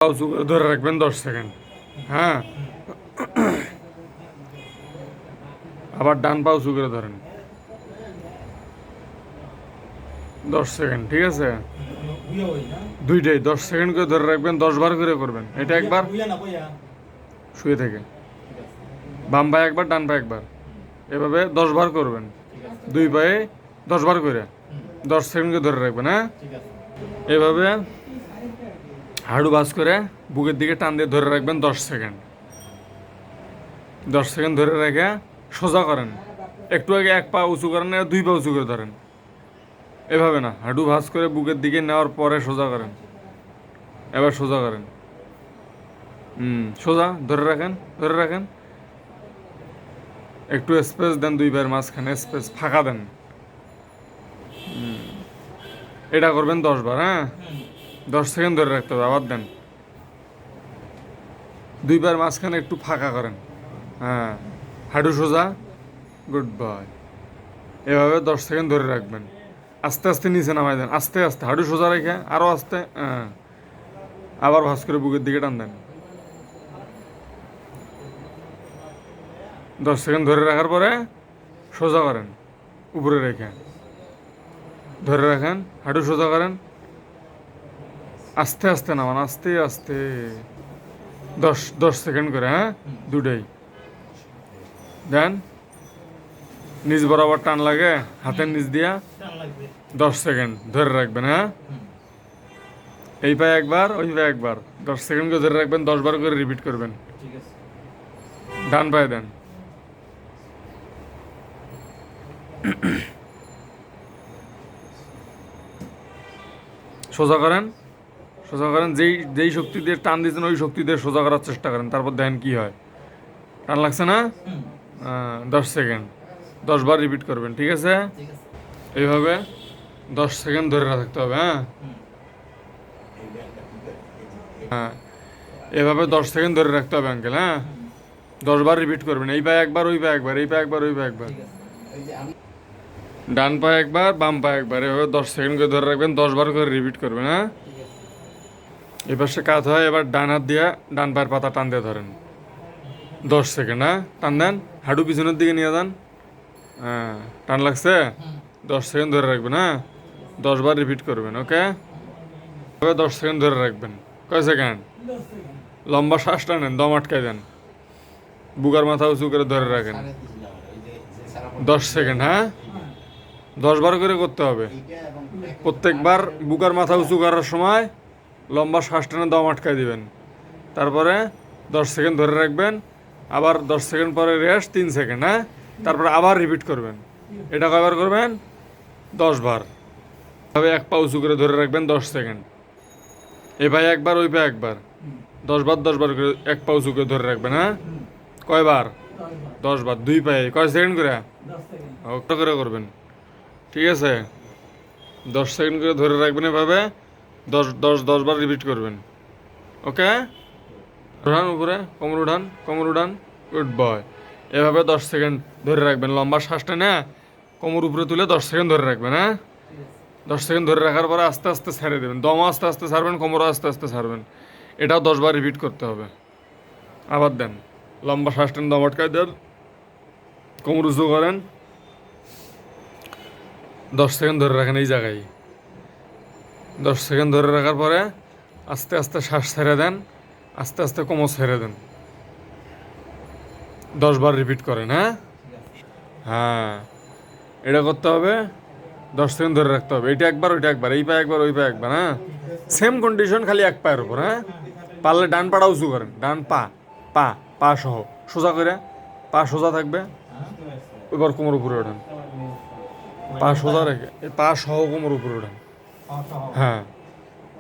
উঁচু করে ধরে রাখবেন 10 সেকেন্ড। হ্যাঁ, আবার ডান পা উঁচু করে ধরেন 10 সেকেন্ড। ঠিক আছে, দুইটাই 10 সেকেন্ড করে ধরে রাখবেন, 10 বার করে করবেন। এটা একবার শুয়ে থেকে, বাম পায়ে একবার ডান পায়ে একবার, এভাবে 10 বার করবেন। দুই পায়ে 10 বার করে 10 সেকেন্ড করে ধরে রাখবেন। হ্যাঁ, এভাবে হাঁটু ভাঁজ করে বুকের দিকে টান দিয়ে ধরে রাখবেন 10 সেকেন্ড। 10 সেকেন্ড ধরে রেখে সোজা করেন। একটু আগে এক পা উঁচু করেন, না দুই পা উঁচু করে ধরেন। এভাবে না, হাঁটু ভাঁজ করে বুকের দিকে নেওয়ার পরে সোজা করেন। এবার সোজা করেন। সোজা ধরে রাখেন, ধরে রাখেন। একটু স্পেস দেন, দুই পায়ের মাঝখানে স্পেস ফাঁকা দেন। এটা করবেন 10 বার। হ্যাঁ, 10 সেকেন্ড ধরে রাখতে হবে। আবার দেন, দুই পায়ের মাঝখানে একটু ফাঁকা করেন। হ্যাঁ, হাঁটু সোজা, গুড বয়। এভাবে 10 সেকেন্ড ধরে রাখবেন। আস্তে আস্তে নিচে নামাই দেন, আস্তে আস্তে হাঁটু সোজা রেখে আরও আস্তে। হ্যাঁ, আবার ভাঁজ করে বুকের দিকে টান দেন। 10 সেকেন্ড ধরে রাখার পরে সোজা করেন, উপরে রেখে ধরে রাখেন, হাঁটু সোজা করেন, আস্তে আস্তে নামান, আস্তে আস্তে। 10 10 সেকেন্ড করে। হ্যাঁ, দুটাই দেন। নিচ বরাবর টান লাগে হাতের নিচ দিয়া 10 সেকেন্ড ধরে রাখবেন। হ্যাঁ, এই পায়ে একবার, ওই পায়ে একবার, 10 সেকেন্ড করে ধরে রাখবেন। 10 বার করে রিপিট করবেন। ডান পায়ে দেন, সোজা করেন, সোজা করেন। যেই যেই শক্তি দিয়ে টান দিয়েছেন ওই শক্তি দিয়ে সোজা করার চেষ্টা করেন। তারপর দেখেন কি হয়। টান লাগছে না? 10 সেকেন্ড 10 বার রিপিট করবেন। ঠিক আছে, এইভাবে 10 সেকেন্ড ধরে রাখতে হবে। হ্যাঁ, হ্যাঁ, এভাবে 10 সেকেন্ড ধরে রাখতে হবে আঙ্কেল। হ্যাঁ, 10 বার রিপিট করবেন। এই পায়ে একবার, ওই পায়ে একবার, এই পায়ে একবার, ওই পায়ে একবার, ডান পায়ে একবার, বাম পায়ে একবার, এভাবে 10 সেকেন্ড করে ধরে রাখবেন। 10 বার করে রিপিট করবেন। হ্যাঁ, এবার সে কাজ হয়। এবার ডান হাত দিয়ে ডান পায়ের পাতা টান দিয়ে ধরেন 10 সেকেন্ড। হ্যাঁ, টান দেন, হাঁটু পিছনের দিকে নিয়ে যান। হ্যাঁ, টান লাগছে? 10 সেকেন্ড ধরে রাখবেন। হ্যাঁ, 10 বার রিপিট করবেন। ওকে, 10 সেকেন্ড ধরে রাখবেন। কয় সেকেন্ড? লম্বা শ্বাস টানেন, দম আটকায় দেন, বুকার মাথা উঁচু করে ধরে রাখেন 10 সেকেন্ড। হ্যাঁ, 10 বার করে করতে হবে। প্রত্যেকবার বুকার মাথা উঁচু করার সময় লম্বা শ্বাস টেনে দম আটকায় দিবেন। তারপরে 10 সেকেন্ড ধরে রাখবেন। আবার 10 সেকেন্ড পরে রেস্ট 3 সেকেন্ড। হ্যাঁ, তারপরে আবার রিপিট করবেন। এটা কয়বার করবেন? 10 বার। তবে এক পা উঁচু করে ধরে রাখবেন 10 সেকেন্ড। এ পায়ে একবার, ওই পায়ে একবার, 10 বার 10 বার করে এক পা উঁচু করে ধরে রাখবেন। হ্যাঁ, কয়বার? 10 বার। দুই পায়ে কয় সেকেন্ড করে? ওটা করে করবেন। ঠিক আছে, 10 সেকেন্ড করে ধরে রাখবেন। এভাবে 10 বার রিপিট করবেন। ওকে, উঠান উপরে, কোমর উঠান, কোমর উঠান, গুড বয়। এভাবে 10 সেকেন্ড ধরে রাখবেন। লম্বা শ্বাস টেনে কোমর উপরে তুলে 10 সেকেন্ড ধরে রাখবেন। হ্যাঁ, 10 সেকেন্ড ধরে রাখার পরে আস্তে আস্তে ছেড়ে দেবেন। দমও আস্তে আস্তে ছাড়বেন, কোমরও আস্তে আস্তে ছাড়বেন। এটাও 10 বার রিপিট করতে হবে। আবার দেন, লম্বা শ্বাস টেনে দম আটকায় দেন, কোমর উঁচু করেন, 10 সেকেন্ড ধরে রাখেন এই জায়গায়। 10 সেকেন্ড ধরে রাখার পরে আস্তে আস্তে শ্বাস ছেড়ে দেন, আস্তে আস্তে কোমর ছেড়ে দেন। 10 বার রিপিট করেন। হ্যাঁ, হ্যাঁ, এটা করতে হবে। 10 সেকেন্ড ধরে রাখতে হবে। এটা একবার, ওইটা একবার, এই পায়ে একবার, ওই পায়ে একবার। হ্যাঁ, সেম কন্ডিশন, খালি এক পায়ের উপর। হ্যাঁ, পারলে ডান পাটা উঁচু করেন, ডান পা, পা পা সহ সোজা করে, পা সোজা থাকবে। এবার কোমর উপরে ওঠান, পা সোজা রেখে এই পা সহ কোমর উপরে ওঠান। হ্যাঁ,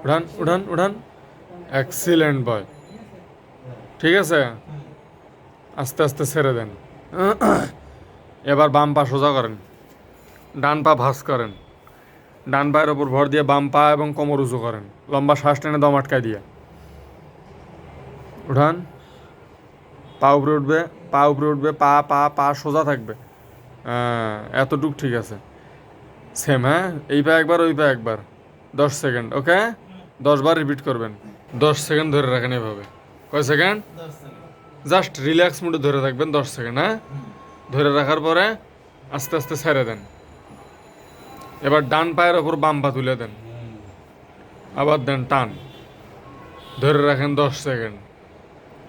উঠান উঠান উঠান, এক্সিলেন্ট বয়। ঠিক আছে, আস্তে আস্তে ছেড়ে দেন। এবার বাম পা সোজা করেন, ডান পা ভাঁজ করেন, ডান পায়ের ওপর ভর দিয়ে বাম পা এবং কোমর উঁচু করেন, লম্বা শ্বাস টেনে দম আটকায় দিয়ে উঠান। পা উপরে উঠবে, পা উপরে উঠবে, পা পা পা সোজা থাকবে। এতটুক ঠিক আছে। সেম। হ্যাঁ, এই পা একবার, ওই পা একবার, 10 সেকেন্ড। ওকে, 10 বার রিপিট করবেন। 10 সেকেন্ড ধরে রাখেন এভাবে। কয় সেকেন্ড? 10 সেকেন্ড। জাস্ট রিল্যাক্স মুডে ধরে রাখবেন 10 সেকেন্ড, হ্যাঁ? ধরে রাখার পরে আস্তে আস্তে ছেড়ে দেন। এবার ডান পায়ের ওপর বাম পা তুলে দেন, আবার দেন টান, ধরে রাখেন 10 সেকেন্ড।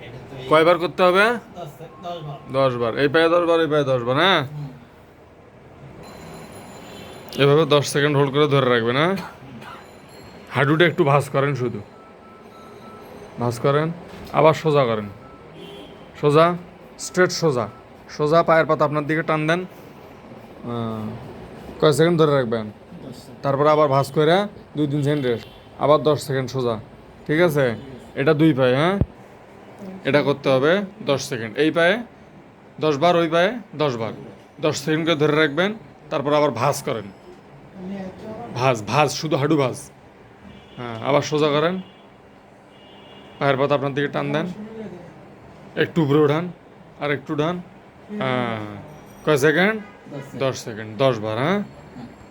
এটা তো এই কয়বার করতে হবে? 10 বার। 10 বার। এই পায়ে 10 বার, এই পায়ে 10 বার, হ্যাঁ? এভাবে 10 সেকেন্ড হোল্ড করে ধরে রাখবেন, হ্যাঁ? হাঁটুটা একটু ভাঁজ করেন, শুধু ভাঁজ করেন, আবার সোজা করেন, সোজা, স্ট্রেট সোজা, সোজা পায়ের পাতা আপনার দিকে টান দেন। কয় সেকেন্ড ধরে রাখবেন, 10 সেকেন্ড। তারপরে আবার ভাঁজ করে 2-3 সেকেন্ড রেস্ট, আবার 10 সেকেন্ড সোজা। ঠিক আছে? এটা 2 পায়ে, হ্যাঁ? এটা করতে হবে 10 সেকেন্ড। এই পায়ে 10 বার, ওই পায়ে 10 বার, 10 সেকেন্ড করে ধরে রাখবেন, তারপর আবার ভাঁজ করেন, ভাঁজ ভাঁজ, শুধু হাঁটু ভাঁজ। হ্যাঁ, আবার সোজা করেন, পায়ের পাতা আপনার দিকে টান দেন, একটু উপরে উঠান, আর একটু ডান। হ্যাঁ, কয় সেকেন্ড? 10 সেকেন্ড। 10 সেকেন্ড, 10 বার, হ্যাঁ?